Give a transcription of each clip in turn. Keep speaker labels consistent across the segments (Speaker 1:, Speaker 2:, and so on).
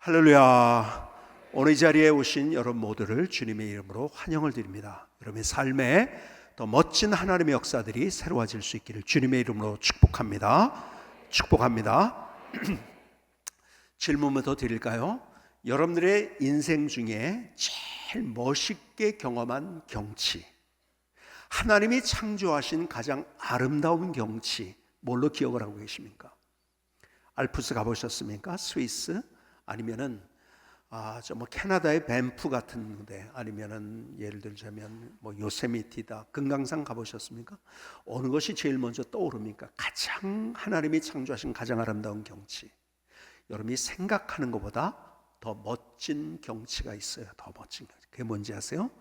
Speaker 1: 할렐루야. 오늘 이 자리에 오신 여러분 모두를 주님의 이름으로 환영을 드립니다. 여러분의 삶에 더 멋진 하나님의 역사들이 새로워질 수 있기를 주님의 이름으로 축복합니다. 축복합니다. 질문부터 드릴까요? 여러분들의 인생 중에 제일 멋있게 경험한 경치, 하나님이 창조하신 가장 아름다운 경치, 뭘로 기억을 하고 계십니까? 알프스 가보셨습니까? 스위스? 아니면은 캐나다의 밴프 같은 데, 아니면은 예를 들자면 요세미티다, 금강산 가보셨습니까? 어느 것이 제일 먼저 떠오릅니까? 가장 하나님이 창조하신 가장 아름다운 경치. 여러분이 생각하는 것보다 더 멋진 경치가 있어요. 더 멋진 경치. 그게 뭔지 아세요?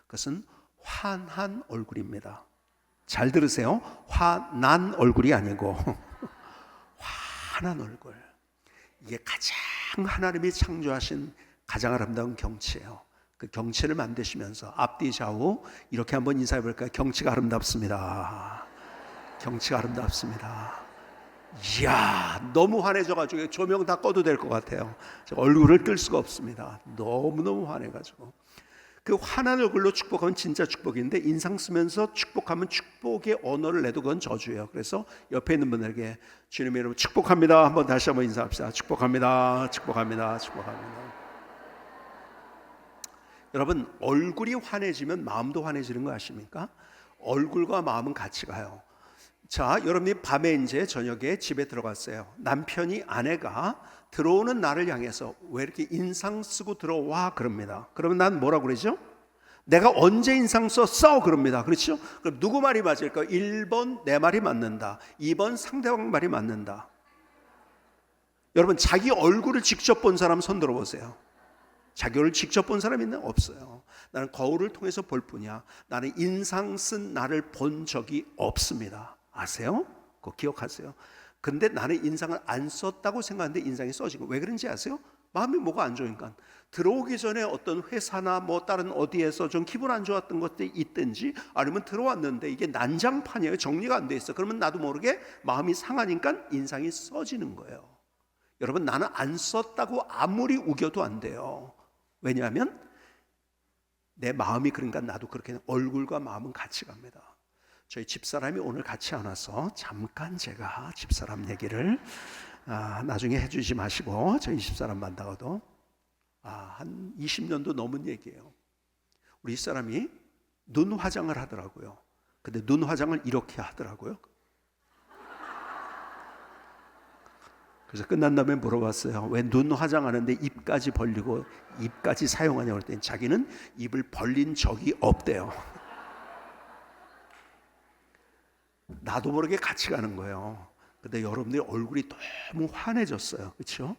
Speaker 1: 그것은 환한 얼굴입니다. 잘 들으세요. 화난 얼굴이 아니고 환한 얼굴. 이게 가장 하나님이 창조하신 가장 아름다운 경치예요. 그 경치를 만드시면서 앞뒤 좌우 이렇게 한번 인사해 볼까요? 경치가 아름답습니다. 경치가 아름답습니다. 이야, 너무 환해져가지고 조명 다 꺼도 될 것 같아요. 제가 얼굴을 끌 수가 없습니다. 너무너무 환해가지고. 그 환한 얼굴로 축복하면 진짜 축복인데, 인상 쓰면서 축복하면 축복의 언어를 내도 그건 저주예요. 그래서 옆에 있는 분들에게 주님의 이름으로 축복합니다 한번 다시 한번 인사합시다. 축복합니다. 축복합니다. 축복합니다. 여러분, 얼굴이 환해지면 마음도 환해지는 거 아십니까? 얼굴과 마음은 같이 가요. 자, 여러분이 밤에 이제 저녁에 집에 들어갔어요. 남편이 아내가 들어오는 나를 향해서 왜 이렇게 인상 쓰고 들어와? 그럽니다. 그러면 난 뭐라고 그러죠? 내가 언제 인상 썼어? 그럽니다. 그렇죠? 그럼 누구 말이 맞을까요? 1번 내 말이 맞는다, 2번 상대방 말이 맞는다. 여러분, 자기 얼굴을 직접 본 사람 손 들어보세요. 자기 얼굴을 직접 본 사람 있나? 없어요. 나는 거울을 통해서 볼 뿐이야. 나는 인상 쓴 나를 본 적이 없습니다. 아세요? 그거 기억하세요. 근데 나는 인상을 안 썼다고 생각하는데 인상이 써지고, 왜 그런지 아세요? 마음이 뭐가 안 좋으니까. 들어오기 전에 어떤 회사나 다른 어디에서 좀 기분 안 좋았던 것들이 있든지, 아니면 들어왔는데 이게 난장판이에요. 정리가 안 돼 있어. 그러면 나도 모르게 마음이 상하니까 인상이 써지는 거예요. 여러분, 나는 안 썼다고 아무리 우겨도 안 돼요. 왜냐하면 내 마음이, 그러니까 나도 그렇게 얼굴과 마음은 같이 갑니다. 저희 집사람이 오늘 같이 안 와서 잠깐 제가 집사람 얘기를 나중에 해주지 마시고, 저희 집사람 만나고도 한 20년도 넘은 얘기예요. 우리 집사람이 눈 화장을 하더라고요. 근데 눈 화장을 이렇게 하더라고요. 그래서 끝난 다음에 물어봤어요. 왜 눈 화장하는데 입까지 벌리고 입까지 사용하냐고 그랬더니 자기는 입을 벌린 적이 없대요. 나도 모르게 같이 가는 거예요. 근데 여러분들의 얼굴이 너무 환해졌어요. 그렇죠?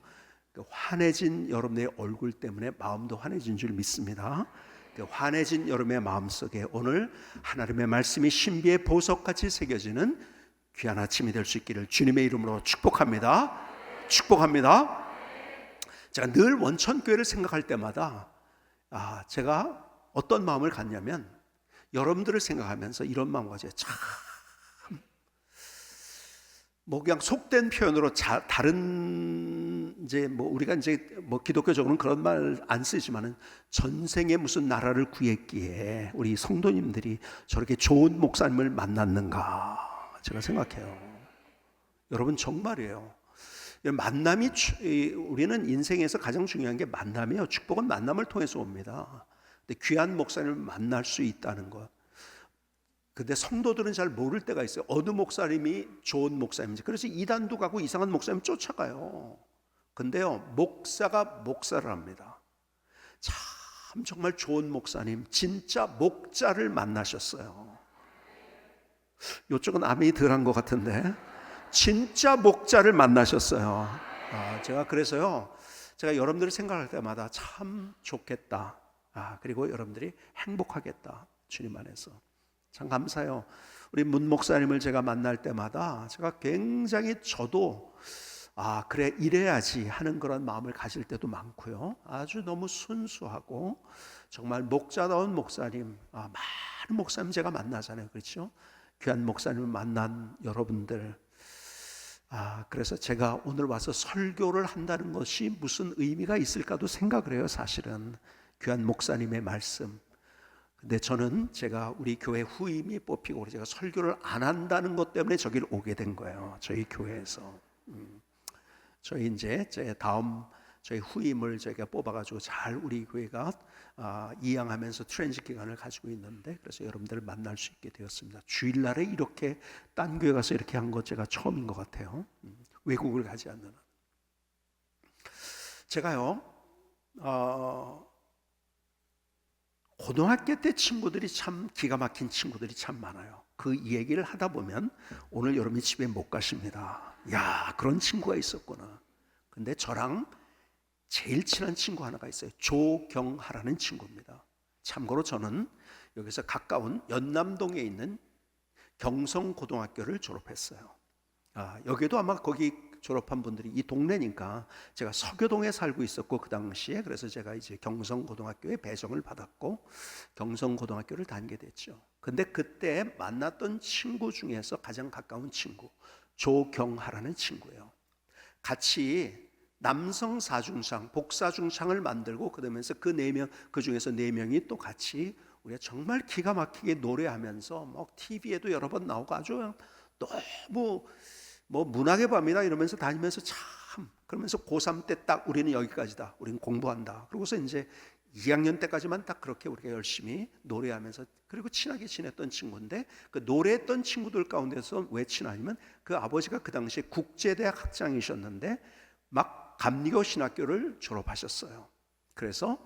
Speaker 1: 그 환해진 여러분의 얼굴 때문에 마음도 환해진 줄 믿습니다. 그 환해진 여러분의 마음속에 오늘 하나님의 말씀이 신비의 보석같이 새겨지는 귀한 아침이 될 수 있기를 주님의 이름으로 축복합니다. 축복합니다. 제가 늘 원천교회를 생각할 때마다 제가 어떤 마음을 갖냐면, 여러분들을 생각하면서 이런 마음을 가져요. 참 그냥 속된 표현으로 다른 우리가 기독교적으로는 그런 말 안 쓰지만은, 전생에 무슨 나라를 구했기에 우리 성도님들이 저렇게 좋은 목사님을 만났는가, 제가 생각해요. 여러분, 정말이에요. 만남이, 우리는 인생에서 가장 중요한 게 만남이에요. 축복은 만남을 통해서 옵니다. 근데 귀한 목사님을 만날 수 있다는 것. 근데 성도들은 잘 모를 때가 있어요. 어느 목사님이 좋은 목사님인지. 그래서 이단도 가고 이상한 목사님 쫓아가요. 근데요, 목사가 목사를 합니다. 참 정말 좋은 목사님, 진짜 목자를 만나셨어요. 이쪽은 아멘이 덜한 것 같은데, 진짜 목자를 만나셨어요. 제가 그래서요, 제가 여러분들을 생각할 때마다 참 좋겠다. 그리고 여러분들이 행복하겠다. 주님 안에서. 참 감사해요. 우리 문 목사님을 제가 만날 때마다 제가 굉장히, 저도 그래 이래야지 하는 그런 마음을 가질 때도 많고요. 아주 너무 순수하고 정말 목자다운 목사님, 많은 목사님 제가 만나잖아요. 그렇죠? 귀한 목사님을 만난 여러분들, 그래서 제가 오늘 와서 설교를 한다는 것이 무슨 의미가 있을까도 생각을 해요. 사실은 귀한 목사님의 말씀. 근데 저는 제가 우리 교회 후임이 뽑히고 제가 설교를 안 한다는 것 때문에 저기를 오게 된 거예요. 저희 교회에서. 저희 이제 제 다음 저희 후임을 저희가 뽑아가지고 잘 우리 교회가 이양하면서 트랜짓 기간을 가지고 있는데, 그래서 여러분들을 만날 수 있게 되었습니다. 주일날에 이렇게 딴 교회 가서 이렇게 한 것 제가 처음인 것 같아요. 외국을 가지 않는 한. 제가요 고등학교 때 친구들이 참 기가 막힌 친구들이 참 많아요. 그 얘기를 하다 보면 오늘 여러분이 집에 못 가십니다. 야, 그런 친구가 있었구나. 근데 저랑 제일 친한 친구 하나가 있어요. 조경하라는 친구입니다. 참고로 저는 여기서 가까운 연남동에 있는 경성고등학교를 졸업했어요. 여기도 아마 거기 졸업한 분들이 이 동네니까, 제가 서교동에 살고 있었고 그 당시에, 그래서 제가 이제 경성고등학교에 배정을 받았고 경성고등학교를 다니게 됐죠. 근데 그때 만났던 친구 중에서 가장 가까운 친구 조경하라는 친구예요. 같이 남성 사중창, 복사중창을 만들고 그러면서 그 중에서 4명이 또 같이 우리가 정말 기가 막히게 노래하면서 막 TV에도 여러 번 나오고 아주 너무 문학의 밤이다 이러면서 다니면서 참, 그러면서 고3 때 딱 우리는 여기까지다, 우리는 공부한다, 그러고서 이제 2학년 때까지만 딱 그렇게 우리가 열심히 노래하면서, 그리고 친하게 지냈던 친구인데, 그 노래했던 친구들 가운데서 왜 친하냐면 그 아버지가 그 당시에 국제대학 학장이셨는데 막 감리교 신학교를 졸업하셨어요. 그래서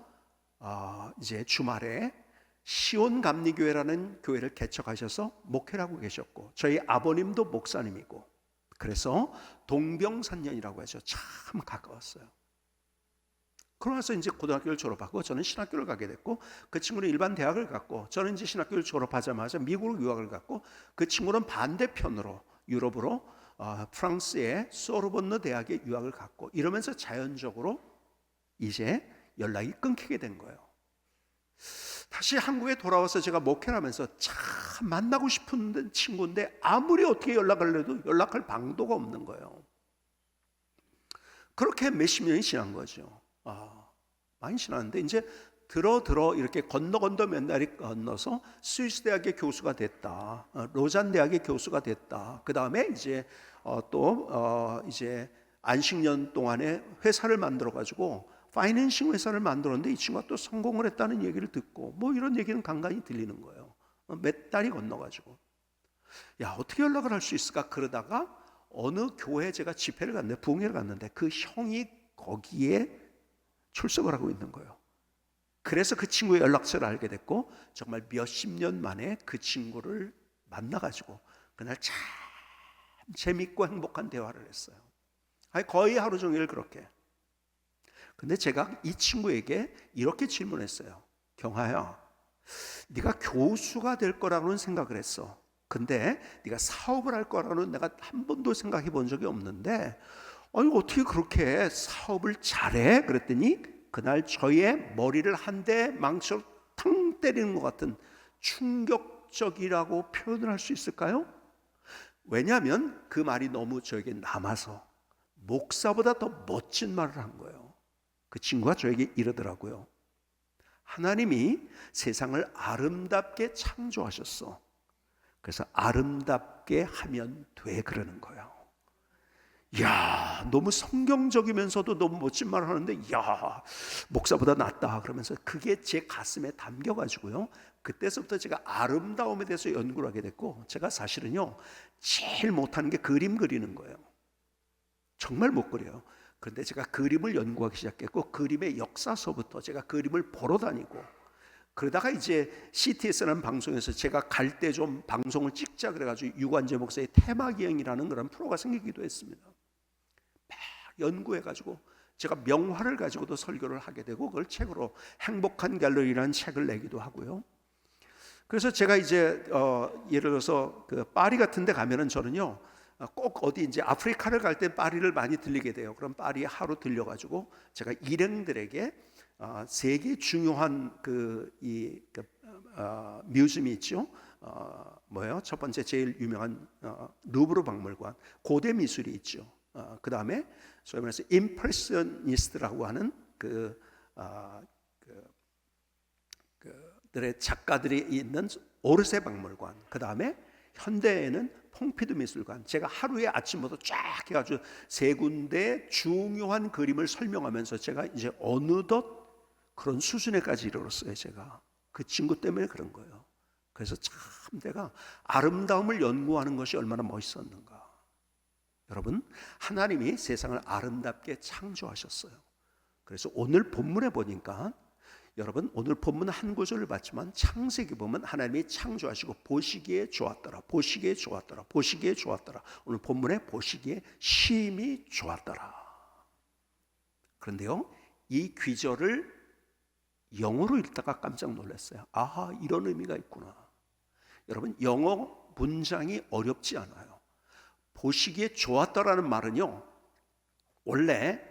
Speaker 1: 이제 주말에 시온 감리교회라는 교회를 개척하셔서 목회를 하고 계셨고, 저희 아버님도 목사님이고, 그래서 동병산년이라고 해서 참 가까웠어요. 그러면서 이제 고등학교를 졸업하고 저는 신학교를 가게 됐고, 그 친구는 일반 대학을 갔고, 저는 이제 신학교를 졸업하자마자 미국으로 유학을 갔고, 그 친구는 반대편으로 유럽으로 프랑스의 소르본느 대학에 유학을 갔고, 이러면서 자연적으로 이제 연락이 끊기게 된 거예요. 다시 한국에 돌아와서 제가 목회를 하면서 참 만나고 싶은 친구인데 아무리 어떻게 연락을 해도 연락할 방도가 없는 거예요. 그렇게 몇십 년이 지난 거죠. 많이 지났는데 이제 들어 이렇게 건너 몇 날이 건너서 스위스 대학의 교수가 됐다, 로잔 대학의 교수가 됐다. 그 다음에 이제 이제 안식년 동안에 회사를 만들어 가지고 파이낸싱 회사를 만들었는데 이 친구가 또 성공을 했다는 얘기를 듣고, 뭐 이런 얘기는 간간히 들리는 거예요. 몇 달이 건너가지고 야, 어떻게 연락을 할 수 있을까 그러다가 어느 교회에 제가 집회를 갔는데, 부흥회를 갔는데 그 형이 거기에 출석을 하고 있는 거예요. 그래서 그 친구의 연락처를 알게 됐고, 정말 몇십 년 만에 그 친구를 만나가지고 그날 참 재밌고 행복한 대화를 했어요. 거의 하루 종일 그렇게. 근데 제가 이 친구에게 이렇게 질문했어요. 경하야, 네가 교수가 될 거라고는 생각을 했어. 근데 네가 사업을 할 거라고는 내가 한 번도 생각해 본 적이 없는데 어떻게 그렇게 사업을 잘해? 그랬더니 그날 저의 머리를 한 대 망치로 탕 때리는 것 같은 충격적이라고 표현을 할 수 있을까요? 왜냐하면 그 말이 너무 저에게 남아서 목사보다 더 멋진 말을 한 거예요. 그 친구가 저에게 이러더라고요. 하나님이 세상을 아름답게 창조하셨어. 그래서 아름답게 하면 돼, 그러는 거예요. 이야, 너무 성경적이면서도 너무 멋진 말을 하는데, 이야, 목사보다 낫다 그러면서 그게 제 가슴에 담겨가지고요, 그때서부터 제가 아름다움에 대해서 연구를 하게 됐고, 제가 사실은요 제일 못하는 게 그림 그리는 거예요. 정말 못 그려요. 그런데 제가 그림을 연구하기 시작했고, 그림의 역사서부터 제가 그림을 보러 다니고, 그러다가 이제 CTS라는 방송에서 제가 갈 때 좀 방송을 찍자 그래가지고 유관재 목사의 테마기행이라는 그런 프로가 생기기도 했습니다. 막 연구해가지고 제가 명화를 가지고도 설교를 하게 되고, 그걸 책으로 행복한 갤러리라는 책을 내기도 하고요. 그래서 제가 이제 예를 들어서 그 파리 같은 데 가면은 저는요 꼭 어디 이제 아프리카를 갈 때 파리를 많이 들리게 돼요. 그럼 파리에 하루 들려가지고 제가 일행들에게 세계 중요한 뮤지엄이 있죠. 뭐예요? 첫 번째 제일 유명한 루브르 박물관, 고대 미술이 있죠. 그 다음에 소위 말해서 임프레셔니스트라고 하는 그들의 작가들이 있는 오르세 박물관, 그 다음에 현대에는 퐁피두 미술관. 제가 하루에 아침부터 쫙 해가지고 세 군데 중요한 그림을 설명하면서 제가 이제 어느덧 그런 수준에까지 이르렀어요. 제가 그 친구 때문에 그런 거예요. 그래서 참 내가 아름다움을 연구하는 것이 얼마나 멋있었는가. 여러분, 하나님이 세상을 아름답게 창조하셨어요. 그래서 오늘 본문에 보니까, 여러분 오늘 본문 한 구절을 봤지만 창세기 보면 하나님이 창조하시고 보시기에 좋았더라, 보시기에 좋았더라, 보시기에 좋았더라. 오늘 본문에 보시기에 심히 좋았더라. 그런데요, 이 귀절을 영어로 읽다가 깜짝 놀랐어요. 아하, 이런 의미가 있구나. 여러분, 영어 문장이 어렵지 않아요. 보시기에 좋았다라는 말은요, 원래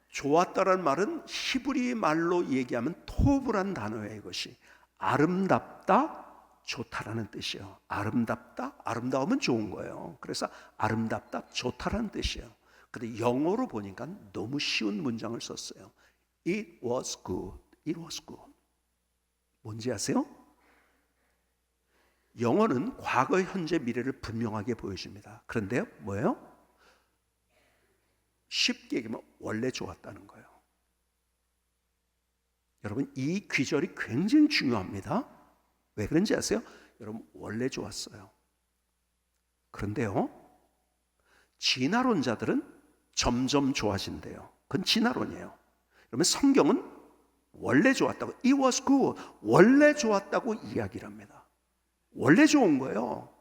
Speaker 1: 좋았다라는 말은 히브리 말로 얘기하면 토브란 단어예요. 이것이 아름답다, 좋다라는 뜻이에요. 아름답다, 아름다우면 좋은 거예요. 그래서 아름답다, 좋다라는 뜻이에요. 근데 영어로 보니까 너무 쉬운 문장을 썼어요. It was good. It was good. 뭔지 아세요? 영어는 과거, 현재, 미래를 분명하게 보여줍니다. 그런데 뭐예요? 쉽게 얘기하면 원래 좋았다는 거예요. 여러분, 이 귀절이 굉장히 중요합니다. 왜 그런지 아세요? 여러분, 원래 좋았어요. 그런데요, 진화론자들은 점점 좋아진대요. 그건 진화론이에요. 그러면 성경은 원래 좋았다고, It was good, 원래 좋았다고 이야기를 합니다. 원래 좋은 거예요.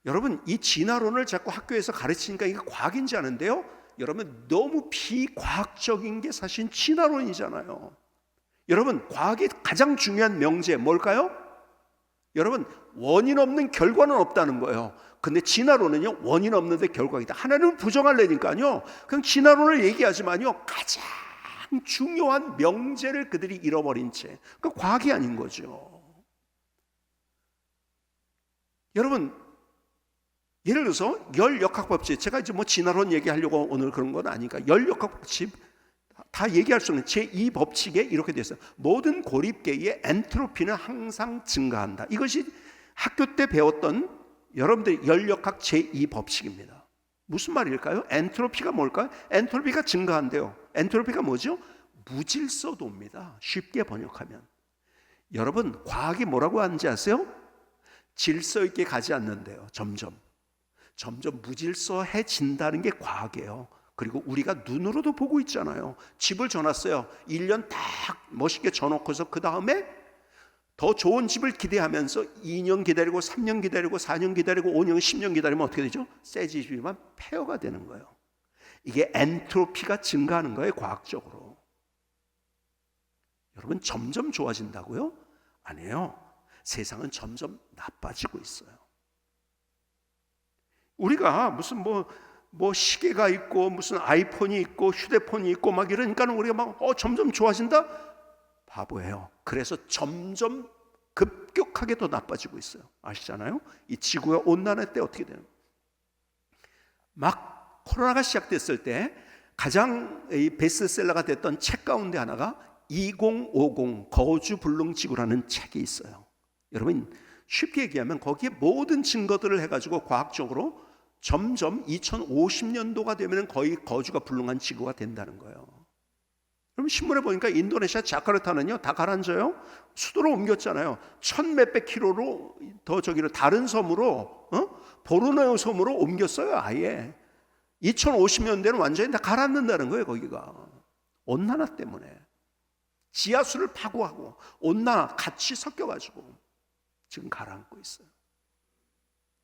Speaker 1: 여러분, 이 진화론을 자꾸 학교에서 가르치니까 이게 과학인지 아는데요, 여러분 너무 비과학적인 게 사실 진화론이잖아요. 여러분, 과학의 가장 중요한 명제 뭘까요? 여러분, 원인 없는 결과는 없다는 거예요. 근데 진화론은요, 원인 없는데 결과가 있다. 하나님은 부정하려니까요, 그냥 진화론을 얘기하지만요, 가장 중요한 명제를 그들이 잃어버린 채, 그러니까 과학이 아닌 거죠. 여러분, 예를 들어서 열역학법칙, 제가 이제 뭐 진화론 얘기하려고 오늘 그런 건 아니니까, 열역학법칙 다 얘기할 수 없는 제2법칙에 이렇게 되어 있어요. 모든 고립계의 엔트로피는 항상 증가한다. 이것이 학교 때 배웠던 여러분들의 열역학 제2법칙입니다. 무슨 말일까요? 엔트로피가 뭘까요? 엔트로피가 증가한대요. 엔트로피가 뭐죠? 무질서도입니다. 쉽게 번역하면. 여러분, 과학이 뭐라고 하는지 아세요? 질서 있게 가지 않는데요. 점점 무질서해진다는 게 과학이에요. 그리고 우리가 눈으로도 보고 있잖아요. 집을 져놨어요. 1년 딱 멋있게 져놓고서 그 다음에 더 좋은 집을 기대하면서 2년 기다리고 3년 기다리고 4년 기다리고 5년 10년 기다리면 어떻게 되죠? 새 집이만 폐허가 되는 거예요. 이게 엔트로피가 증가하는 거예요, 과학적으로. 여러분, 점점 좋아진다고요? 아니에요. 세상은 점점 나빠지고 있어요. 우리가 무슨 뭐 시계가 있고 무슨 아이폰이 있고 휴대폰이 있고 막 이러니까 우리가 막 점점 좋아진다? 바보예요. 그래서 점점 급격하게 더 나빠지고 있어요. 아시잖아요? 이 지구가 온난화 때 어떻게 되는? 막 코로나가 시작됐을 때 가장 베스트셀러가 됐던 책 가운데 하나가 2050 거주불능지구라는 책이 있어요. 여러분, 쉽게 얘기하면 거기에 모든 증거들을 해가지고 과학적으로 점점 2050년도가 되면 거의 거주가 불능한 지구가 된다는 거예요. 그럼 신문에 보니까 인도네시아 자카르타는요, 다 가라앉아요. 수도로 옮겼잖아요. 1000몇백 킬로로 더 저기로 다른 섬으로, 보르네오 섬으로 옮겼어요. 아예 2050년대는 완전히 다 가라앉는다는 거예요. 거기가 온난화 때문에 지하수를 파고하고 온난화 같이 섞여가지고 지금 가라앉고 있어요.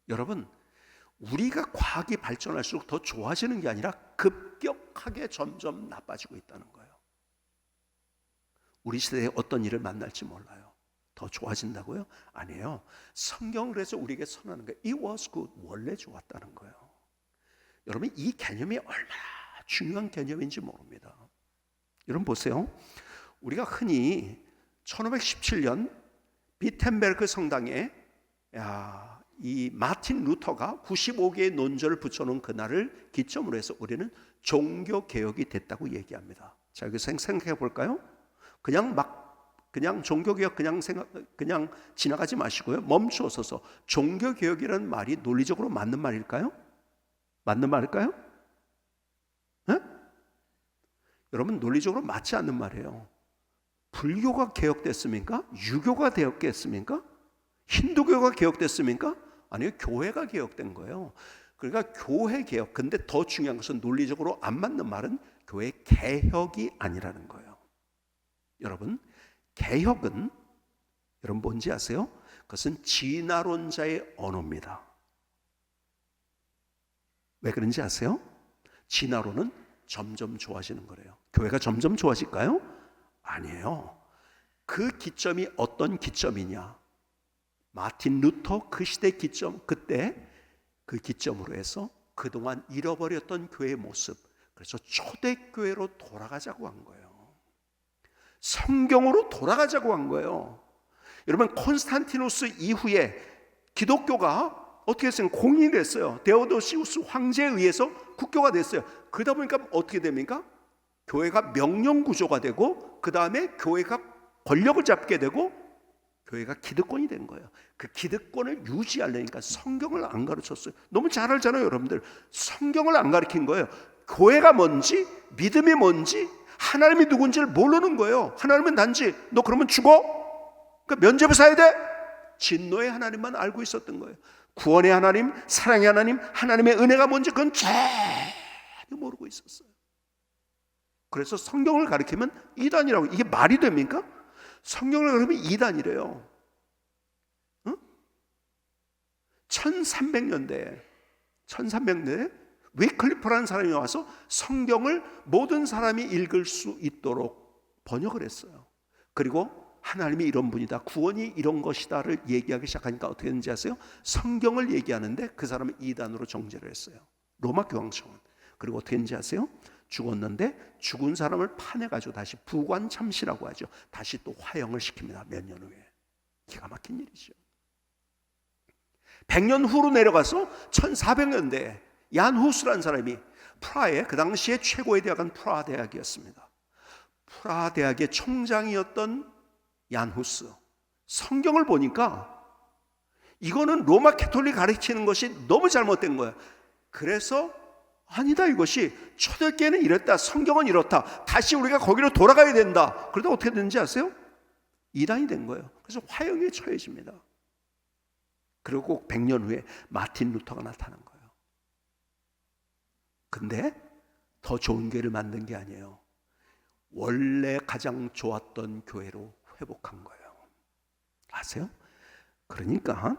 Speaker 1: 여러분, 우리가 과학이 발전할수록 더 좋아지는 게 아니라 급격하게 점점 나빠지고 있다는 거예요. 우리 시대에 어떤 일을 만날지 몰라요. 더 좋아진다고요? 아니에요. 성경을 그래서 우리에게 선언하는 거예요. It was good. 원래 좋았다는 거예요. 여러분, 이 개념이 얼마나 중요한 개념인지 모릅니다. 여러분 보세요. 우리가 흔히 1517년 비텐베르크 성당에 이 마틴 루터가 95개의 논절을 붙여놓은 그날을 기점으로 해서 우리는 종교개혁이 됐다고 얘기합니다. 자, 이거 생각해 볼까요? 그냥 종교개혁 그냥 지나가지 마시고요. 멈추어서서 종교개혁이라는 말이 논리적으로 맞는 말일까요? 맞는 말일까요? 네? 여러분, 논리적으로 맞지 않는 말이에요. 불교가 개혁됐습니까? 유교가 개혁됐습니까? 힌두교가 개혁됐습니까? 아니요, 교회가 개혁된 거예요. 그러니까 교회 개혁. 근데 더 중요한 것은 논리적으로 안 맞는 말은 교회 개혁이 아니라는 거예요. 여러분, 개혁은 여러분 뭔지 아세요? 그것은 진화론자의 언어입니다. 왜 그런지 아세요? 진화론은 점점 좋아지는 거래요. 교회가 점점 좋아질까요? 아니에요. 그 기점이 어떤 기점이냐? 마틴 루터 그 시대 기점, 그때 그 기점으로 해서 그동안 잃어버렸던 교회의 모습, 그래서 초대교회로 돌아가자고 한 거예요. 성경으로 돌아가자고 한 거예요. 여러분, 콘스탄티누스 이후에 기독교가 어떻게 했어요? 공인이 됐어요. 데오도시우스 황제에 의해서 국교가 됐어요. 그러다 보니까 어떻게 됩니까? 교회가 명령 구조가 되고, 그 다음에 교회가 권력을 잡게 되고, 교회가 기득권이 된 거예요. 그 기득권을 유지하려니까 성경을 안 가르쳤어요. 너무 잘 알잖아요, 여러분들. 성경을 안 가르친 거예요. 교회가 뭔지, 믿음이 뭔지, 하나님이 누군지를 모르는 거예요. 하나님은 단지 너 그러면 죽어? 그러니까 면죄부 사야 돼? 진노의 하나님만 알고 있었던 거예요. 구원의 하나님, 사랑의 하나님, 하나님의 은혜가 뭔지 그건 전혀 모르고 있었어요. 그래서 성경을 가르치면 이단이라고. 이게 말이 됩니까? 성경을 가르치면 이단이래요. 응? 1300년대에 위클리프라는 사람이 와서 성경을 모든 사람이 읽을 수 있도록 번역을 했어요. 그리고 하나님이 이런 분이다, 구원이 이런 것이다를 얘기하기 시작하니까 어떻게 되는지 아세요? 성경을 얘기하는데 그 사람을 이단으로 정죄를 했어요. 로마 교황청은. 그리고 어떻게 되는지 아세요? 죽었는데 죽은 사람을 파내가지고 다시 부관참시라고 하죠. 다시 또 화형을 시킵니다. 몇 년 후에. 기가 막힌 일이죠. 100년 후로 내려가서 1400년대에 얀 후스라는 사람이 프라하의 그 당시에 최고의 대학은 프라하 대학이었습니다. 프라하 대학의 총장이었던 얀 후스, 성경을 보니까 이거는 로마 캐톨릭 가르치는 것이 너무 잘못된 거예요. 그래서 아니다, 이것이 초대교회는 이랬다, 성경은 이렇다, 다시 우리가 거기로 돌아가야 된다. 그러다 어떻게 되는지 아세요? 이단이 된 거예요. 그래서 화형에 처해집니다. 그리고 꼭 100년 후에 마틴 루터가 나타난 거예요. 근데 더 좋은 교회를 만든 게 아니에요. 원래 가장 좋았던 교회로 회복한 거예요. 아세요? 그러니까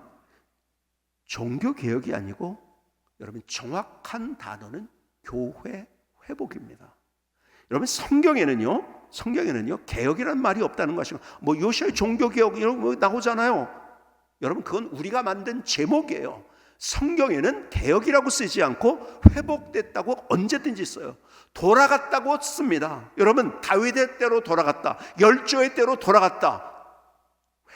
Speaker 1: 종교개혁이 아니고 여러분, 정확한 단어는 교회 회복입니다. 여러분, 성경에는요 개혁이라는 말이 없다는 것이고, 뭐 요시아의 종교개혁 이런 거 나오잖아요. 여러분, 그건 우리가 만든 제목이에요. 성경에는 개혁이라고 쓰지 않고 회복됐다고 언제든지 써요. 돌아갔다고 씁니다. 여러분, 다윗의 때로 돌아갔다, 열조의 때로 돌아갔다,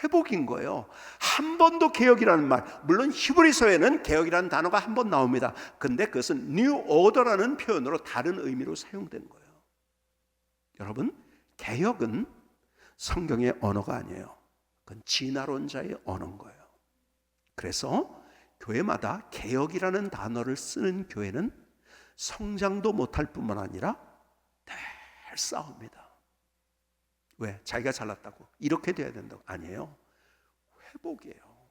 Speaker 1: 회복인 거예요. 한 번도 개혁이라는 말, 물론 히브리서에는 개혁이라는 단어가 한 번 나옵니다. 근데 그것은 New Order라는 표현으로 다른 의미로 사용된 거예요. 여러분, 개혁은 성경의 언어가 아니에요. 그건 진화론자의 언어인 거예요. 그래서 교회마다 개혁이라는 단어를 쓰는 교회는 성장도 못할 뿐만 아니라 늘 싸웁니다. 왜? 자기가 잘났다고, 이렇게 돼야 된다고. 아니에요. 회복이에요.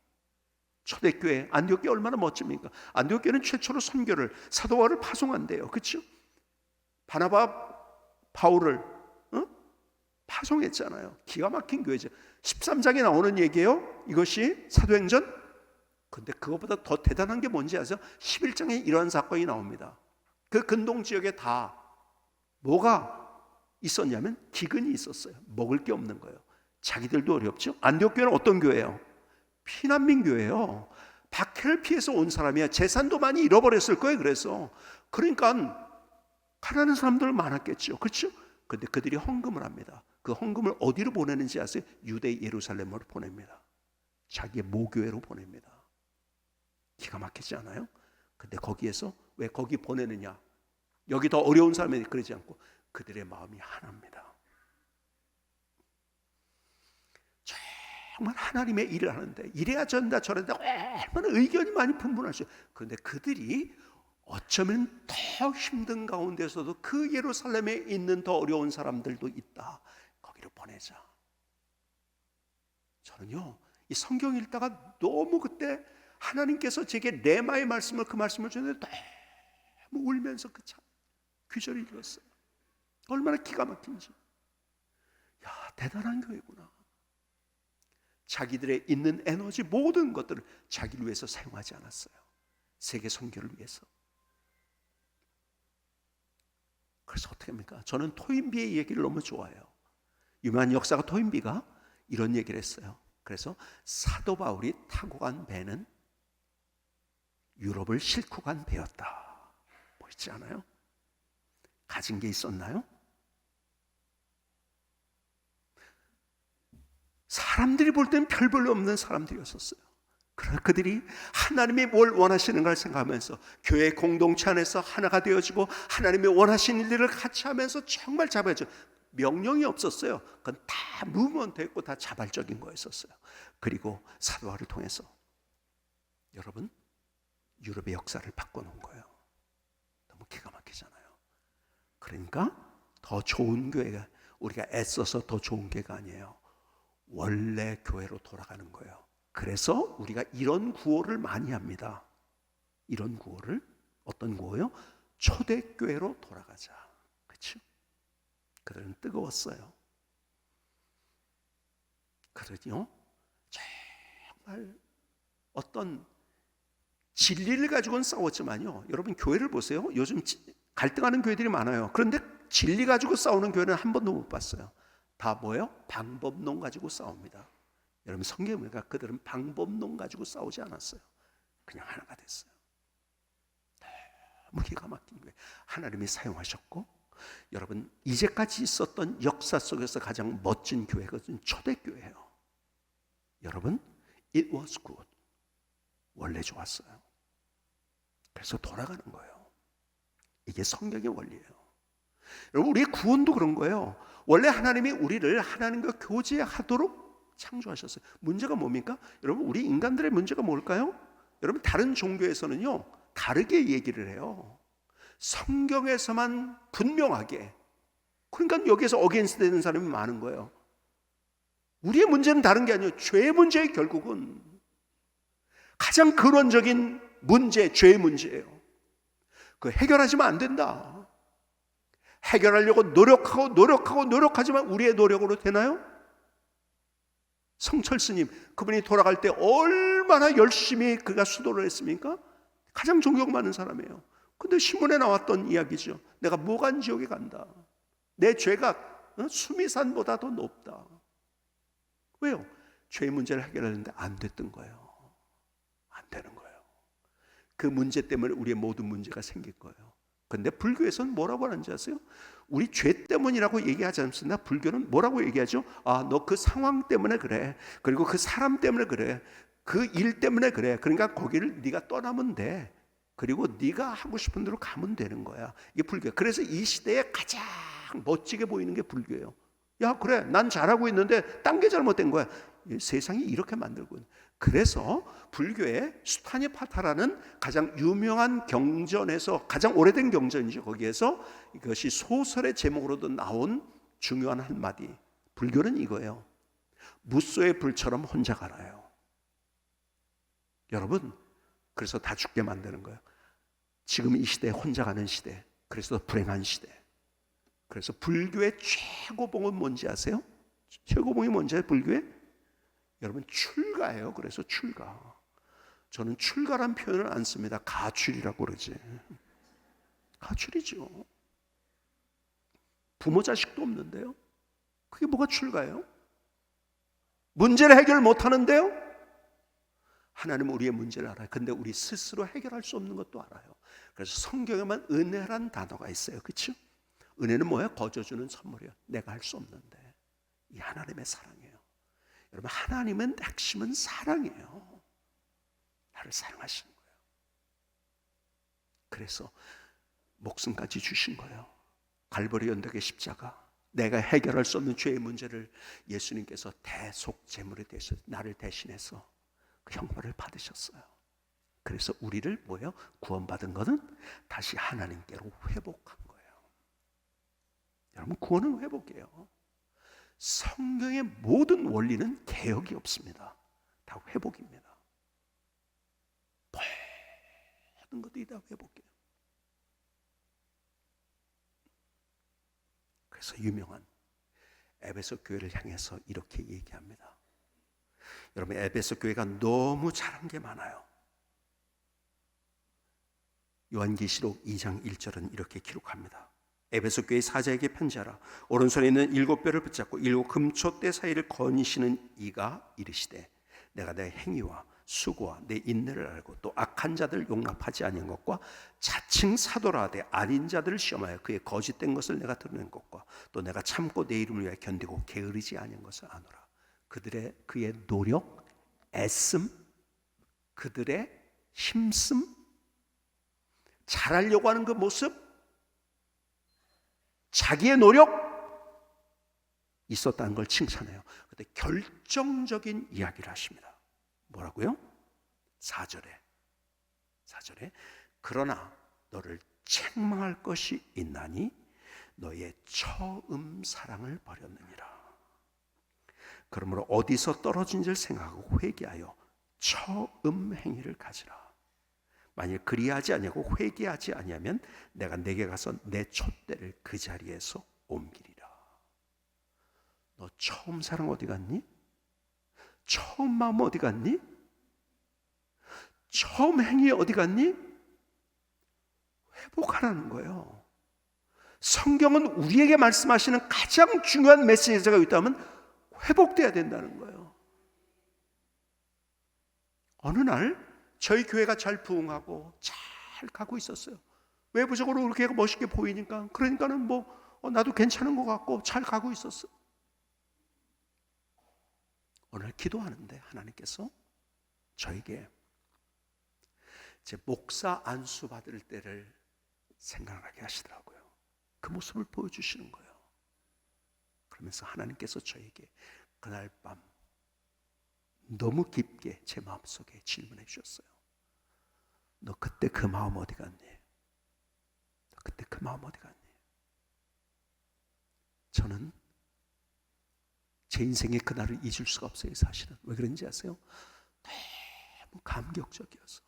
Speaker 1: 초대교회 안디옥교회 얼마나 멋집니까? 안디옥교회는 최초로 선교를, 사도바울을 파송한대요. 그렇죠? 바나바 바울을 파송했잖아요. 기가 막힌 교회죠. 13장에 나오는 얘기예요. 이것이 사도행전. 근데 그것보다 더 대단한 게 뭔지 아세요? 11장에 이러한 사건이 나옵니다. 그 근동 지역에 다 뭐가 있었냐면 기근이 있었어요. 먹을 게 없는 거예요. 자기들도 어렵죠. 안디옥 교회는 어떤 교회예요? 피난민 교회예요. 박해를 피해서 온 사람이야. 재산도 많이 잃어버렸을 거예요. 그러니까 가난한 사람들 많았겠죠. 그렇죠? 근데 그들이 헌금을 합니다. 그 헌금을 어디로 보내는지 아세요? 유대 예루살렘으로 보냅니다. 자기의 모교회로 보냅니다. 기가 막히지 않아요? 근데 거기에서 왜 거기 보내느냐? 여기 더 어려운 사람이 그러지 않고 그들의 마음이 하나입니다. 정말 하나님의 일을 하는데 이래야 저런다 저런다 얼마나 의견이 많이 분분하죠. 그런데 그들이 어쩌면 더 힘든 가운데서도 그 예루살렘에 있는 더 어려운 사람들도 있다. 거기로 보내자. 저는요, 이 성경 읽다가 너무 그때 하나님께서 제게 레마의 말씀을 그 말씀을 주는데 너무 울면서 그 참 귀절을 읽었어요. 얼마나 기가 막힌지. 야, 대단한 교회구나. 자기들의 있는 에너지 모든 것들을 자기를 위해서 사용하지 않았어요. 세계 선교를 위해서. 그래서 어떻게 합니까? 저는 토인비의 얘기를 너무 좋아해요. 유명한 역사가 토인비가 이런 얘기를 했어요. 그래서 사도 바울이 타고 간 배는 유럽을 싣고 간 배였다. 멋있지 않아요? 가진 게 있었나요? 사람들이 볼 때는 별 볼일 없는 사람들이었었어요. 그러나 그들이 하나님이 뭘 원하시는가를 생각하면서 교회 공동체 안에서 하나가 되어지고 하나님이 원하시는 일들을 같이 하면서 정말 자발적, 명령이 없었어요. 그건 다 무브먼트였고 다 자발적인 거였었어요. 그리고 사도화를 통해서 여러분 유럽의 역사를 바꿔놓은 거예요. 너무 기가 막히잖아요. 그러니까 더 좋은 교회가, 우리가 애써서 더 좋은 교회가 아니에요. 원래 교회로 돌아가는 거예요. 그래서 우리가 이런 구호를 많이 합니다. 이런 구호를, 어떤 구호요? 초대교회로 돌아가자. 그렇죠? 그들은 뜨거웠어요. 그러죠? 정말 어떤 진리를 가지고는 싸웠지만요. 여러분 교회를 보세요. 요즘 갈등하는 교회들이 많아요. 그런데 진리 가지고 싸우는 교회는 한 번도 못 봤어요. 다 뭐예요? 방법론 가지고 싸웁니다. 여러분 성경에 보니까 그들은 방법론 가지고 싸우지 않았어요. 그냥 하나가 됐어요. 너무 기가 막힌 거예요. 하나님이 사용하셨고, 여러분 이제까지 있었던 역사 속에서 가장 멋진 교회가 초대교회예요. 여러분 it was good. 원래 좋았어요. 그래서 돌아가는 거예요. 이게 성경의 원리예요. 여러분 우리의 구원도 그런 거예요. 원래 하나님이 우리를 하나님과 교제하도록 창조하셨어요. 문제가 뭡니까? 여러분 우리 인간들의 문제가 뭘까요? 여러분 다른 종교에서는요 다르게 얘기를 해요. 성경에서만 분명하게. 그러니까 여기에서 어게인스트 되는 사람이 많은 거예요. 우리의 문제는 다른 게 아니에요. 죄의 문제에 결국은 가장 근원적인 문제, 죄의 문제예요. 그 해결하지면 안 된다. 해결하려고 노력하지만 우리의 노력으로 되나요? 성철 스님, 그분이 돌아갈 때 얼마나 열심히 그가 수도를 했습니까? 가장 존경받는 사람이에요. 근데 신문에 나왔던 이야기죠. 내가 무간지옥에 간다. 내 죄가 수미산보다 더 높다. 왜요? 죄의 문제를 해결하는데 안 됐던 거예요. 안 되는 거예요. 그 문제 때문에 우리의 모든 문제가 생길 거예요. 그런데 불교에서는 뭐라고 하는지 아세요? 우리 죄 때문이라고 얘기하지 않습니다. 불교는 뭐라고 얘기하죠? 아, 너 그 상황 때문에 그래. 그리고 그 사람 때문에 그래. 그 일 때문에 그래. 그러니까 거기를 네가 떠나면 돼. 그리고 네가 하고 싶은 대로 가면 되는 거야. 이게 불교야. 그래서 이 시대에 가장 멋지게 보이는 게 불교예요. 야, 그래. 난 잘하고 있는데 딴 게 잘못된 거야. 세상이 이렇게 만들고. 그래서 불교의 수타니파타라는 가장 유명한 경전에서, 가장 오래된 경전이죠. 거기에서 이것이 소설의 제목으로도 나온 중요한 한마디. 불교는 이거예요. 무소의 불처럼 혼자 가라요. 여러분, 그래서 다 죽게 만드는 거예요. 지금 이 시대에 혼자 가는 시대. 그래서 불행한 시대. 그래서 불교의 최고봉은 뭔지 아세요? 최고봉이 뭔지 아세요? 불교의? 여러분 출가예요. 그래서 출가. 저는 출가란 표현을 안 씁니다. 가출이라고 그러지. 가출이죠. 부모 자식도 없는데요. 그게 뭐가 출가예요? 문제를 해결 못하는데요. 하나님은 우리의 문제를 알아요. 근데 우리 스스로 해결할 수 없는 것도 알아요. 그래서 성경에만 은혜란 단어가 있어요. 그렇죠? 은혜는 뭐예요? 거저주는 선물이에요. 내가 할 수 없는데. 이 하나님의 사랑이에요. 여러분, 하나님은 핵심은 사랑이에요. 나를 사랑하시는 거예요. 그래서 목숨까지 주신 거예요. 갈보리 언덕의 십자가, 내가 해결할 수 없는 죄의 문제를 예수님께서 대속제물이 되셔서 나를 대신해서 그 형벌을 받으셨어요. 그래서 우리를 뭐예요? 구원받은 것은 다시 하나님께로 회복한 거예요. 여러분, 구원은 회복이에요. 성경의 모든 원리는 개혁이 없습니다. 다 회복입니다. 모든 것들이 다 회복이에요. 그래서 유명한 에베소 교회를 향해서 이렇게 얘기합니다. 여러분, 에베소 교회가 너무 잘한 게 많아요. 요한계시록 2장 1절은 이렇게 기록합니다. 에베소 교회 사자에게 편지하라. 오른손에 있는 7뼈를 붙잡고 7 금초대 사이를 거니시는 이가 이르시되, 내가 내 행위와 수고와 내 인내를 알고 또 악한 자들 용납하지 아니한 것과 자칭 사도라 하되 아닌 자들을 시험하여 그의 거짓된 것을 내가 드러낸 것과 또 내가 참고 내 이름을 위하여 견디고 게으르지 아니한 것을 아노라. 그의 노력, 애씀, 그들의 힘씀, 잘하려고 하는 그 모습, 자기의 노력 있었다는 걸 칭찬해요. 그런데 결정적인 이야기를 하십니다. 뭐라고요? 4절에 그러나 너를 책망할 것이 있나니 너의 처음 사랑을 버렸느니라. 그러므로 어디서 떨어진지를 생각하고 회개하여 처음 행위를 가지라. 만일 그리하지 아니하고 회개하지 아니하면 내가 내게 가서 내 촛대를 그 자리에서 옮기리라. 너 처음 사랑 어디 갔니? 처음 마음 어디 갔니? 처음 행위 어디 갔니? 회복하라는 거예요. 성경은 우리에게 말씀하시는 가장 중요한 메시지가 있다면 회복돼야 된다는 거예요. 어느 날 저희 교회가 잘 부흥하고 잘 가고 있었어요. 외부적으로 그렇게 멋있게 보이니까, 그러니까는 나도 괜찮은 것 같고 잘 가고 있었어. 오늘 기도하는데 하나님께서 저에게 제 목사 안수 받을 때를 생각하게 하시더라고요. 그 모습을 보여주시는 거예요. 그러면서 하나님께서 저에게 그날 밤 너무 깊게 제 마음속에 질문해 주셨어요. 너 그때 그 마음 어디 갔니? 너 그때 그 마음 어디 갔니? 저는 제 인생의 그날을 잊을 수가 없어요. 사실은 왜 그런지 아세요? 너무 감격적이어서.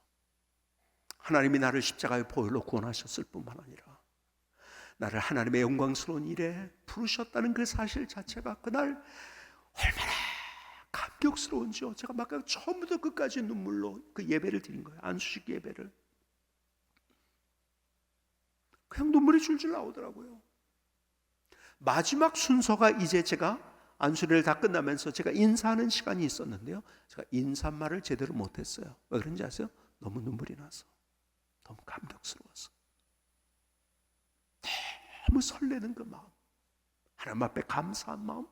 Speaker 1: 하나님이 나를 십자가의 보혈로 구원하셨을 뿐만 아니라 나를 하나님의 영광스러운 일에 부르셨다는 그 사실 자체가 그날 얼마나 감격스러운지요. 제가 막 처음부터 끝까지 눈물로 그 예배를 드린 거예요. 안수식 예배를. 그냥 눈물이 줄줄 나오더라고요. 마지막 순서가 이제 제가 안수를 다 끝나면서 제가 인사하는 시간이 있었는데요. 제가 인사말을 제대로 못했어요. 왜 그런지 아세요? 너무 눈물이 나서. 너무 감격스러워서. 너무 설레는 그 마음. 하나님 앞에 감사한 마음.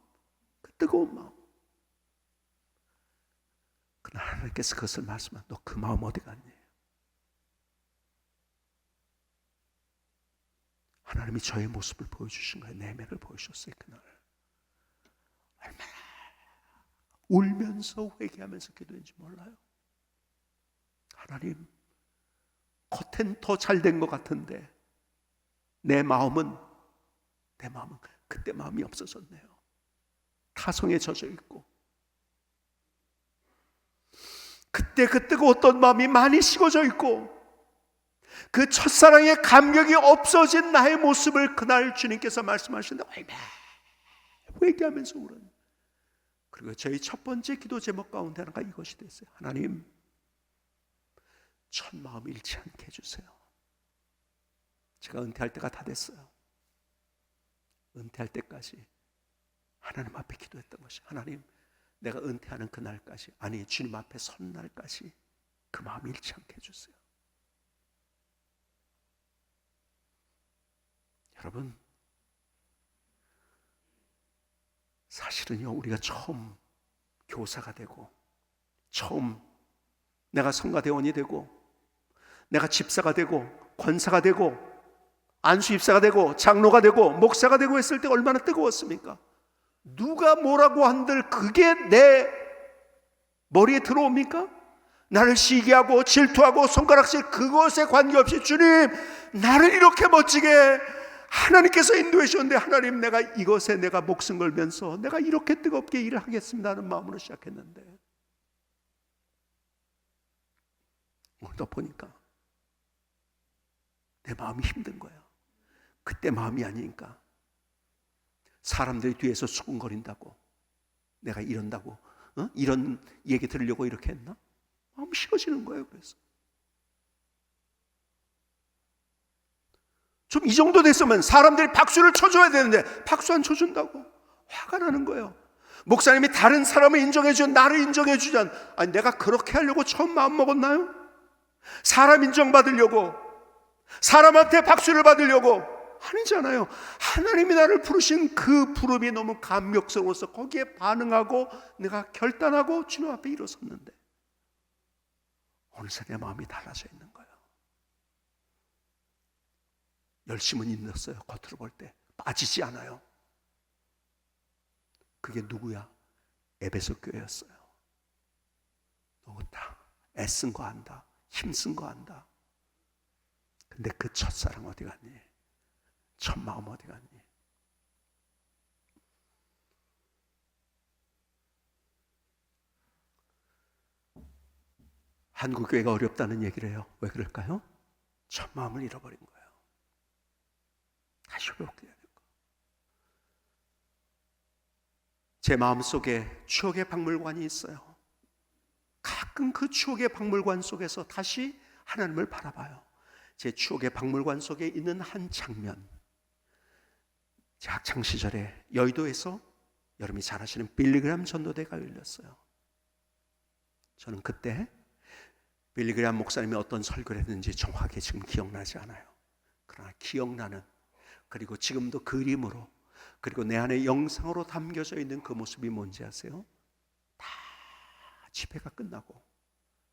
Speaker 1: 그 뜨거운 마음. 그러나 하나님께서 그것을 말씀하면 너 그 마음 어디 갔니? 하나님이 저의 모습을 보여주신 거예요. 내면을 보여주셨어요. 그날 얼마나 울면서 회개하면서 기도했는지 몰라요. 하나님, 겉엔 더 잘된 것 같은데 내 마음은 그때 마음이 없어졌네요. 타성에 젖어 있고 그때 그 뜨거웠던 마음이 많이 식어져 있고 그 첫사랑의 감격이 없어진 나의 모습을 그날 주님께서 말씀하시는데 얼마나 회개하면서 울은. 그리고 저희 첫 번째 기도 제목 가운데 하나가 이것이 됐어요. 하나님, 첫 마음 잃지 않게 해주세요. 제가 은퇴할 때가 다 됐어요. 은퇴할 때까지 하나님 앞에 기도했던 것이, 하나님, 내가 은퇴하는 그날까지, 아니 주님 앞에 선 날까지 그 마음 잃지 않게 해주세요. 여러분, 사실은요, 우리가 처음 교사가 되고, 처음 내가 성가대원이 되고, 내가 집사가 되고, 권사가 되고, 안수입사가 되고, 장로가 되고, 목사가 되고 했을 때 얼마나 뜨거웠습니까? 누가 뭐라고 한들 그게 내 머리에 들어옵니까? 나를 시기하고 질투하고 손가락질 그것에 관계없이, 주님 나를 이렇게 멋지게 하나님께서 인도해 주셨는데, 하나님 내가 이것에 내가 목숨 걸면서 내가 이렇게 뜨겁게 일을 하겠습니다 하는 마음으로 시작했는데, 오늘도 보니까 내 마음이 힘든 거야. 그때 마음이 아니니까 사람들이 뒤에서 수군거린다고, 내가 이런다고, 이런 얘기 들으려고 이렇게 했나? 마음 식어지는 거예요. 그래서 좀 이 정도 됐으면 사람들이 박수를 쳐줘야 되는데 박수 안 쳐준다고 화가 나는 거예요. 목사님이 다른 사람을 인정해주지 나를 인정해주지 않, 아니 내가 그렇게 하려고 처음 마음 먹었나요? 사람 인정받으려고, 사람한테 박수를 받으려고 아니잖아요. 하나님이 나를 부르신 그 부름이 너무 감격스러워서 거기에 반응하고 내가 결단하고 주님 앞에 일어섰는데, 어느새 내 마음이 달라져 있는 거예요. 열심은 있었어요. 겉으로 볼 때 빠지지 않아요. 그게 누구야? 에베소 교회였어요. 너무 다 애쓴 거 한다, 힘쓴 거 한다. 근데 그 첫사랑 어디 갔니? 첫 마음 어디 갔니? 한국 교회가 어렵다는 얘기를 해요. 왜 그럴까요? 첫 마음을 잃어버린 거예요. 다시 회복돼야 돼요. 제 마음속에 추억의 박물관이 있어요. 가끔 그 추억의 박물관 속에서 다시 하나님을 바라봐요. 제 추억의 박물관 속에 있는 한 장면, 제 학창시절에 여의도에서 여러분이 잘 아시는 빌리그람 전도대가 열렸어요. 저는 그때 빌리그람 목사님이 어떤 설교를 했는지 정확하게 지금 기억나지 않아요. 그러나 기억나는, 그리고 지금도 그림으로, 그리고 내 안에 영상으로 담겨져 있는 그 모습이 뭔지 아세요? 다 집회가 끝나고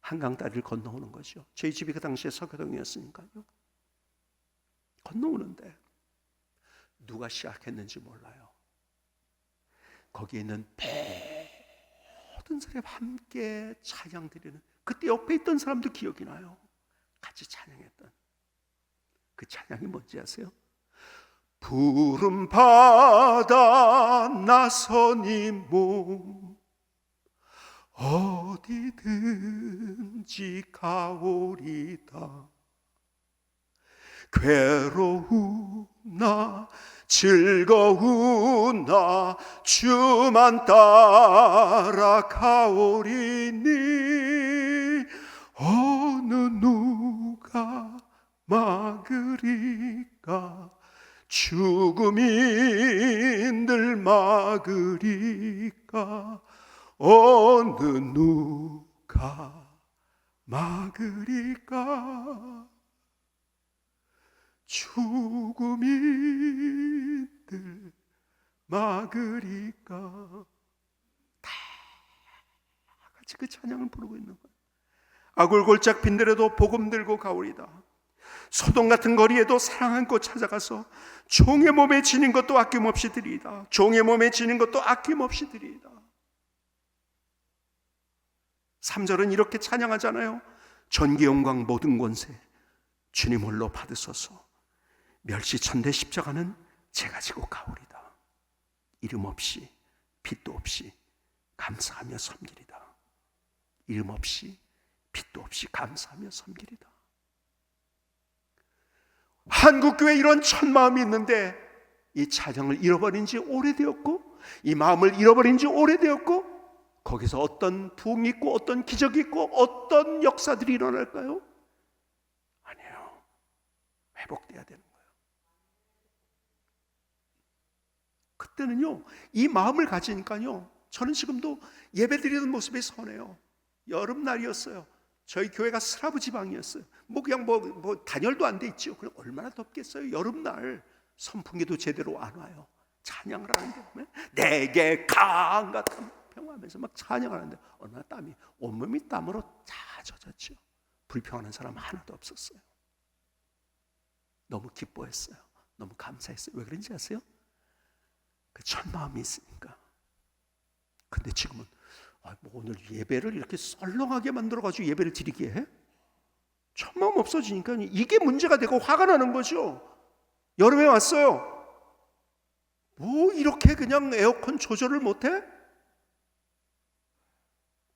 Speaker 1: 한강 다리를 건너오는 거죠. 저희 집이 그 당시에 서교동이었으니까요. 건너오는데 누가 시작했는지 몰라요. 거기에 있는 모든 사람이 함께 찬양 드리는, 그때 옆에 있던 사람도 기억이 나요. 같이 찬양했던 그 찬양이 뭔지 아세요? 푸른 바다 나서니 몸 어디든지 가오리다. 괴로우나 즐거우나 주만 따라가오리니 어느 누가 막으리까 죽음이 늘 막으리까 어느 누가 막으리까 죽음이 늘 막으리까. 다 같이 그 찬양을 부르고 있는 거예요. 아굴골짝 빈들에도 복음 들고 가오리다. 소돔 같은 거리에도 사랑한 꽃 찾아가서 종의 몸에 지닌 것도 아낌없이 드리이다. 종의 몸에 지닌 것도 아낌없이 드리이다. 3절은 이렇게 찬양하잖아요. 전기 영광 모든 권세 주님 홀로 받으소서. 멸시천대 십자가는 제가 지고 가오리다. 이름 없이 빛도 없이 감사하며 섬기리다. 이름 없이 빛도 없이 감사하며 섬기리다. 한국교회에 이런 첫 마음이 있는데 이 찬양을 잃어버린 지 오래되었고, 이 마음을 잃어버린 지 오래되었고, 거기서 어떤 부흥이 있고 어떤 기적이 있고 어떤 역사들이 일어날까요? 아니에요. 회복돼야 되는 거예요. 그때는요, 이 마음을 가지니까요, 저는 지금도 예배드리는 모습이 선해요. 여름날이었어요. 저희 교회가 스라브 지방이었어요. 그냥 단열도 안 돼 있죠. 그럼 얼마나 덥겠어요. 여름날 선풍기도 제대로 안 와요. 찬양을 하는데, 내게 강 같은 평화하면서 막 찬양을 하는데 얼마나 땀이, 온몸이 땀으로 다 젖었죠. 불평하는 사람 하나도 없었어요. 너무 기뻐했어요. 너무 감사했어요. 왜 그런지 아세요? 그 첫 마음이 있으니까. 근데 지금은 뭐 오늘 예배를 이렇게 썰렁하게 만들어가지고 예배를 드리게 해? 첫 마음 없어지니까 이게 문제가 되고 화가 나는 거죠. 여름에 왔어요. 뭐 이렇게 그냥 에어컨 조절을 못해?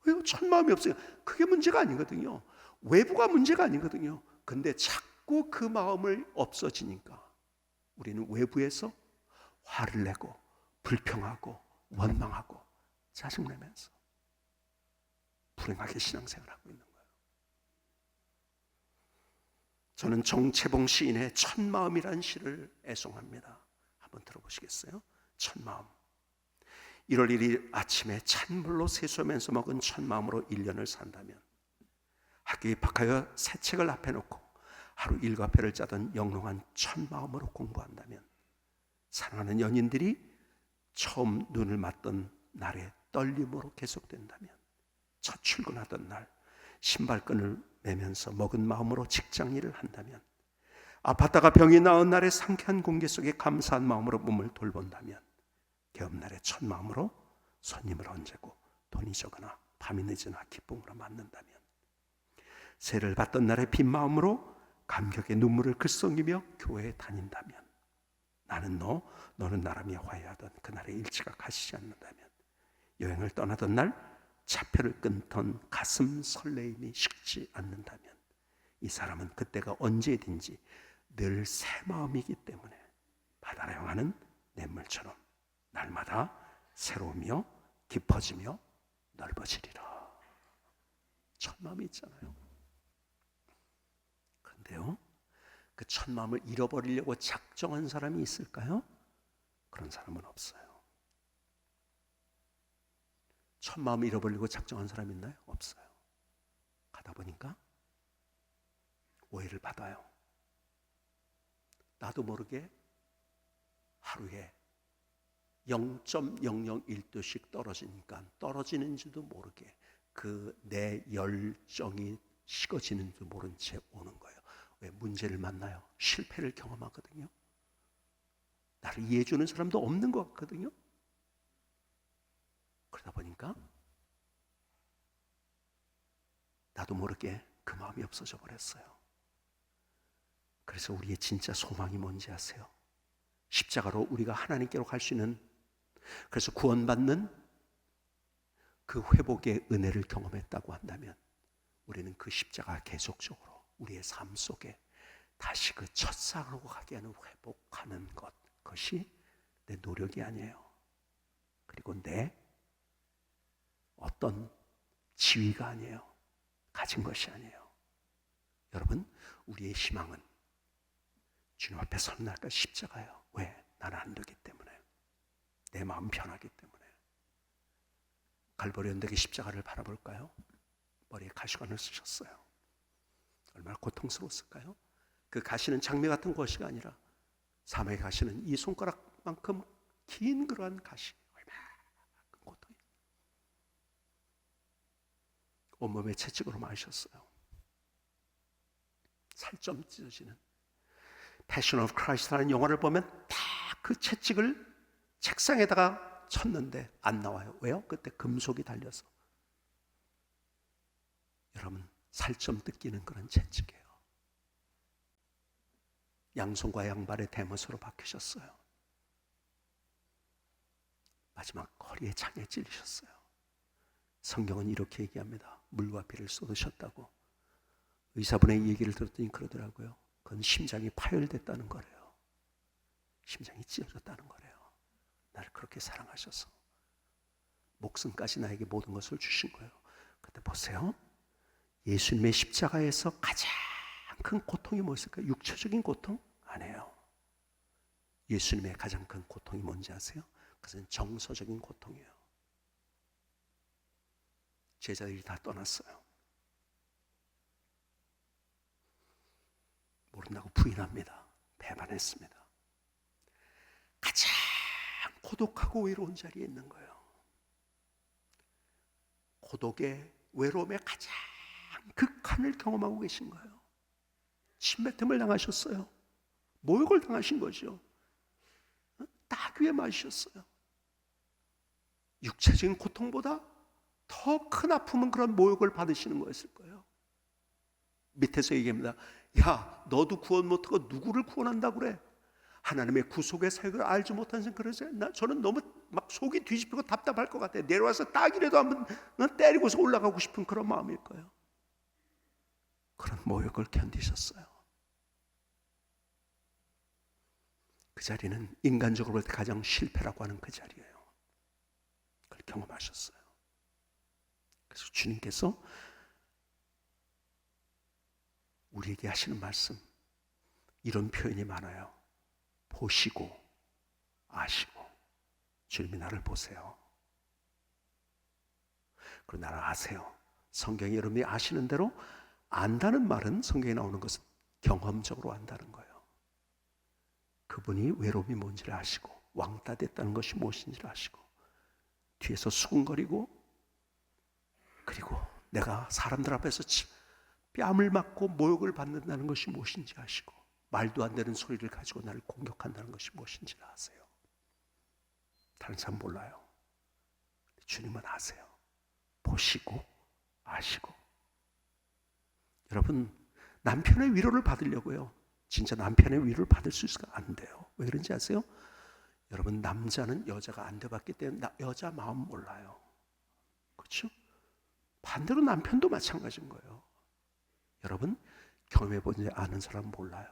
Speaker 1: 왜요? 첫 마음이 없어요. 그게 문제가 아니거든요. 외부가 문제가 아니거든요. 근데 자꾸 그 마음을 없어지니까 우리는 외부에서 화를 내고 불평하고 원망하고 짜증내면서 불행하게 신앙생활하고 있는 거예요. 저는 정채봉 시인의 첫 마음이라는 시를 애송합니다. 한번 들어보시겠어요? 첫 마음. 1월 1일 아침에 찬물로 세수하면서 먹은 첫 마음으로 1년을 산다면, 학교에 입학하여 새 책을 앞에 놓고 하루 일과표를 짜던 영롱한 첫 마음으로 공부한다면, 사랑하는 연인들이 처음 눈을 맞던 날의 떨림으로 계속된다면, 첫 출근하던 날 신발끈을 매면서 먹은 마음으로 직장 일을 한다면, 아팠다가 병이 나은 날의 상쾌한 공기 속에 감사한 마음으로 몸을 돌본다면, 개업날의 첫 마음으로 손님을 언제고 돈이 적으나 밤이 늦으나 기쁨으로 맞는다면, 세를 받던 날의 빈 마음으로 감격의 눈물을 글썽이며 교회에 다닌다면, 나는 너, 너는 나라며 화해하던 그날의 일치가 가시지 않는다면, 여행을 떠나던 날 차표를 끊던 가슴 설레임이 식지 않는다면, 이 사람은 그때가 언제든지 늘 새 마음이기 때문에 바다를 향하는 냇물처럼 날마다 새로우며 깊어지며 넓어지리라. 첫 마음이 있잖아요. 그런데요, 그 첫 마음을 잃어버리려고 작정한 사람이 있을까요? 그런 사람은 없어요. 첫 마음을 잃어버리려고 작정한 사람이 있나요? 없어요. 가다 보니까 오해를 받아요. 나도 모르게 하루에 0.001도씩 떨어지니까 떨어지는지도 모르게 그 내 열정이 식어지는지도 모른 채 오는 거예요. 왜? 문제를 만나요. 실패를 경험하거든요. 나를 이해해주는 사람도 없는 것 같거든요. 그러다 보니까 나도 모르게 그 마음이 없어져 버렸어요. 그래서 우리의 진짜 소망이 뭔지 아세요? 십자가로 우리가 하나님께로 갈 수 있는, 그래서 구원받는 그 회복의 은혜를 경험했다고 한다면, 우리는 그 십자가 계속적으로 우리의 삶 속에 다시 그 첫사랑으로 가게 하는 회복하는 것, 그것이 내 노력이 아니에요. 그리고 내 어떤 지위가 아니에요. 가진 것이 아니에요. 여러분, 우리의 희망은 주님 앞에 서는 날까지 십자가예요. 왜? 나는 안 되기 때문에. 내 마음 변하기 때문에. 갈보리 언덕의 십자가를 바라볼까요? 머리에 가시관을 쓰셨어요. 얼마나 고통스러웠을까요? 그 가시는 장미 같은 것이 아니라 사막에 가시는 이 손가락만큼 긴 그러한 가시, 얼마나 큰 고통이에요. 온몸에 채찍으로 맞으셨어요. 살점 찢어지는 패션 오브 크라이스트라는 영화를 보면 다 그 채찍을 책상에다가 쳤는데 안 나와요. 왜요? 그때 금속이 달려서. 여러분, 살점 뜯기는 그런 채찍이에요. 양손과 양발의 대못으로 박히셨어요. 마지막 허리에 창에 찔리셨어요. 성경은 이렇게 얘기합니다. 물과 피를 쏟으셨다고. 의사분의 얘기를 들었더니 그러더라고요. 그건 심장이 파열됐다는 거래요. 심장이 찢어졌다는 거래요. 나를 그렇게 사랑하셔서 목숨까지 나에게 모든 것을 주신 거예요. 근데 보세요. 예수님의 십자가에서 가장 큰 고통이 뭐였을까요? 육체적인 고통? 아니에요. 예수님의 가장 큰 고통이 뭔지 아세요? 그것은 정서적인 고통이에요. 제자들이 다 떠났어요. 모른다고 부인합니다. 배반했습니다. 가장 고독하고 외로운 자리에 있는 거예요. 고독의 외로움의 가장 극한을 경험하고 계신 거예요. 침뱉음을 당하셨어요. 모욕을 당하신 거죠. 따귀에 맞으셨어요. 육체적인 고통보다 더 큰 아픔은 그런 모욕을 받으시는 거였을 거예요. 밑에서 얘기합니다. 야, 너도 구원 못하고 누구를 구원한다고 그래? 하나님의 구속의 사역을 알지 못한 그러세요? 저는 너무 막 속이 뒤집히고 답답할 것 같아요. 내려와서 딱이라도 한번 때리고서 올라가고 싶은 그런 마음일 거예요. 그런 모욕을 견디셨어요. 그 자리는 인간적으로 볼 때 가장 실패라고 하는 그 자리예요. 그걸 경험하셨어요. 그래서 주님께서 우리에게 하시는 말씀, 이런 표현이 많아요. 보시고 아시고. 주님이 나를 보세요. 그리고 나를 아세요. 성경이 여러분이 아시는 대로 안다는 말은 성경에 나오는 것은 경험적으로 안다는 거예요. 그분이 외로움이 뭔지를 아시고 왕따 됐다는 것이 무엇인지를 아시고 뒤에서 수군거리고 그리고 내가 사람들 앞에서 뺨을 맞고 모욕을 받는다는 것이 무엇인지 아시고 말도 안 되는 소리를 가지고 나를 공격한다는 것이 무엇인지를 아세요. 다른 사람 몰라요. 주님은 아세요. 보시고 아시고. 여러분, 남편의 위로를 받으려고요, 진짜 남편의 위로를 받을 수 있을까? 안 돼요. 왜 그런지 아세요? 여러분, 남자는 여자가 안 돼봤기 때문에 여자 마음 몰라요. 그렇죠? 반대로 남편도 마찬가지인 거예요. 여러분, 경험해보지 않은 사람 몰라요.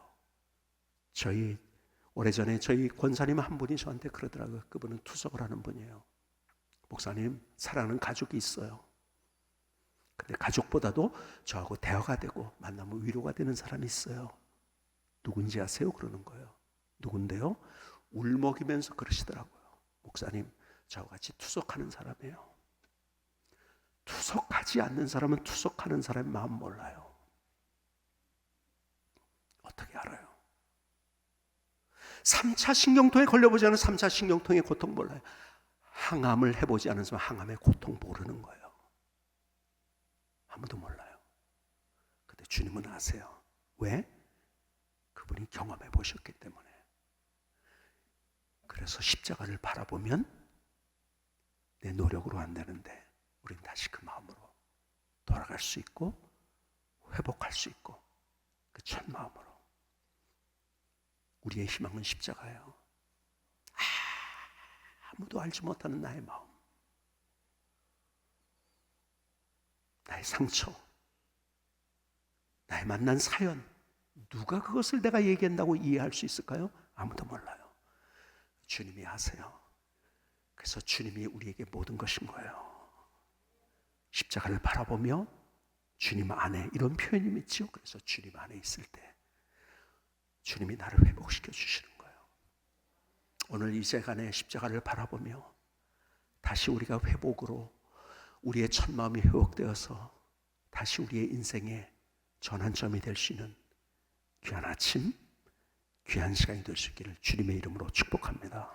Speaker 1: 오래전에 저희 권사님 한 분이 저한테 그러더라고요. 그분은 투석을 하는 분이에요. 목사님, 사랑하는 가족이 있어요. 근데 가족보다도 저하고 대화가 되고 만나면 위로가 되는 사람이 있어요. 누군지 아세요? 그러는 거예요. 누군데요? 울먹이면서 그러시더라고요. 목사님, 저와 같이 투석하는 사람이에요. 투석하지 않는 사람은 투석하는 사람의 마음 몰라요. 어떻게 알아요? 3차 신경통에 걸려보지 않은 3차 신경통의 고통 몰라요. 항암을 해보지 않은 사람은 항암의 고통 모르는 거예요. 아무도 몰라요. 근데 주님은 아세요. 왜? 그분이 경험해 보셨기 때문에. 그래서 십자가를 바라보면 내 노력으로 안 되는데 우린 다시 그 마음으로 돌아갈 수 있고 회복할 수 있고 그 첫 마음으로. 우리의 희망은 십자가예요. 아무도 알지 못하는 나의 마음, 나의 상처, 나의 만난 사연, 누가 그것을 내가 얘기한다고 이해할 수 있을까요? 아무도 몰라요. 주님이 아세요. 그래서 주님이 우리에게 모든 것인 거예요. 십자가를 바라보며 주님 안에, 이런 표현이 있죠. 그래서 주님 안에 있을 때 주님이 나를 회복시켜 주시는 거예요. 오늘 이 시간에 십자가를 바라보며 다시 우리가 회복으로 우리의 첫 마음이 회복되어서 다시 우리의 인생의 전환점이 될 수 있는 귀한 아침, 귀한 시간이 될 수 있기를 주님의 이름으로 축복합니다.